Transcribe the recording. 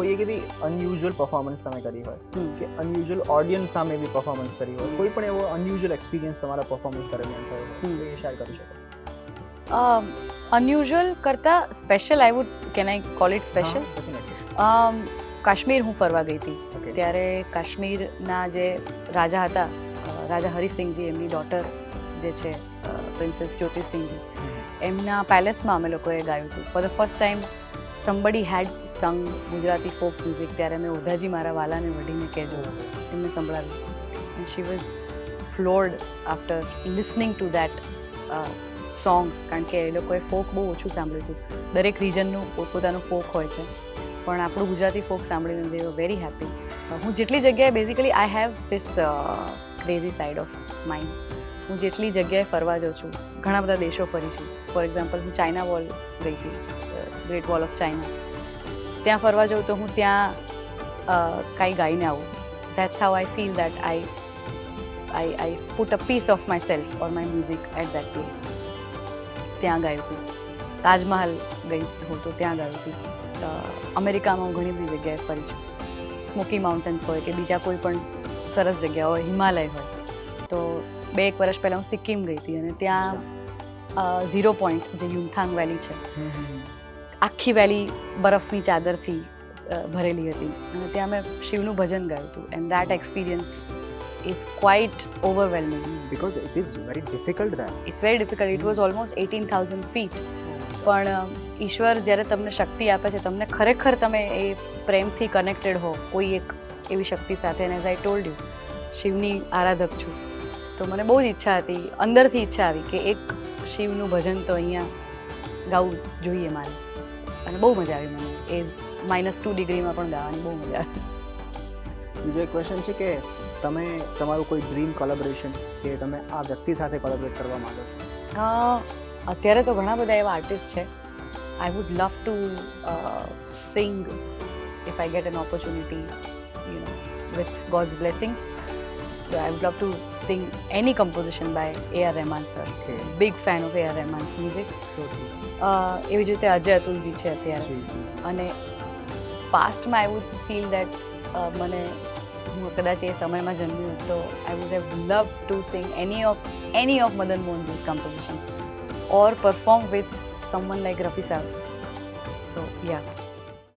કોઈ એક એવી અનયુઝ્યુઅલ પરફોર્મન્સ તમે કરી હોય કે અનયુઝ્યુઅલ ઓડિયન્સ સામે એવી પરફોર્મન્સ કરી હોય, કોઈ પણ એવો અનયુઝ્યુઅલ એક્સપિરિયન્સ તમારા પરફોર્મન્સ દરમિયાન થયો હોય તો એ શેર કરી શકો. અનયુઝ્યુઅલ કરતાં special I would can I call it special. Kashmir હું ફરવા ગઈ હતી. Okay. ત્યારે કાશ્મીરના જે રાજા હતા, રાજા હરિસિંહજી, એમની ડોટર જે છે પ્રિન્સેસ જ્યોતિસિંહજી, એમના પેલેસમાં અમે લોકોએ ગાયું હતું. For the first time somebody had sung Gujarati folk music. ત્યારે મેં ઓઢાજી મારા વાલાને વઢીને કહેજો એમને સંભળાવ્યું. And she was floored after listening to that song. કારણ કે એ લોકોએ ફોક બહુ ઓછું સાંભળ્યું હતું. દરેક રિજનનું પોતપોતાનું ફોક હોય છે, પણ આપણું ગુજરાતી ફોક સાંભળીને દે વર વેરી હેપી. હું જેટલી જગ્યાએ basically I have this crazy side of mind. હું જેટલી જગ્યાએ ફરવા જાઉં છું, ઘણા બધા દેશો ફરી છું. ફોર એક્ઝામ્પલ હું ચાઇના વોલ ગઈ હતી, ગ્રેટ વોલ ઓફ ચાઇના. ત્યાં ફરવા જાઉં તો હું ત્યાં કાંઈ ગાઈને આવું. That's how I feel that I put a piece of myself or my music at that place. ત્યાં ગાયું હતું. તાજમહલ ગઈ હું તો ત્યાં ગાયું હતું. અમેરિકામાં હું ઘણી બધી જગ્યાએ ફરી છું. સ્મોકી માઉન્ટેન્સ હોય કે બીજા કોઈ પણ સરસ જગ્યા હોય, હિમાલય હોય. તો 2-1 વર્ષ પહેલાં હું સિક્કિમ ગઈ હતી અને ત્યાં 0 પોઈન્ટ જે યુમથાંગ વેલી છે, આખી વેલી બરફની ચાદરથી ભરેલી હતી અને ત્યાં મેં શિવનું ભજન ગાયું હતું. And that experience is quite overwhelming. Because it is very difficult there. It's very difficult. It was almost 18,000 feet. પણ ઈશ્વર જ્યારે તમને શક્તિ આપે છે, તમને ખરેખર તમે એ પ્રેમથી કનેક્ટેડ હો કોઈ એક એવી શક્તિ સાથે. અને એઝ આઈ ટોલ્ડ યુ, શિવની આરાધક છું, તો મને બહુ જ ઈચ્છા હતી, અંદરથી ઈચ્છા આવી કે એક શિવનું ભજન તો અહીંયા ગાવું જોઈએ મારે. અને બહુ મજા આવી મને. એ -2 ડિગ્રીમાં પણ ગાવાની બહુ મજા આવી. બીજો એક ક્વેશ્ચન છે કે તમે તમારું કોઈ ડ્રીમ કોલેબોરેશન કે તમે આ વ્યક્તિ સાથે કોલેબોરેટ કરવા માંગો છો? અત્યારે તો ઘણા બધા એવા આર્ટિસ્ટ છે. I would love to Singh if I get N opportunity, with God's blessings. So I would love to sing any composition by A.R. Rahman sir. Okay. Big fan of A.R. Rahman's music. So true. એવી જ રીતે અજય અતુલજી છે અત્યારે. અને પાસ્ટમાં I would feel that મને હું કદાચ એ સમયમાં જન્મ્યું તો I would have love to sing any of Madan મોહનજી's composition or perform with someone like Rafi Saab. So yeah.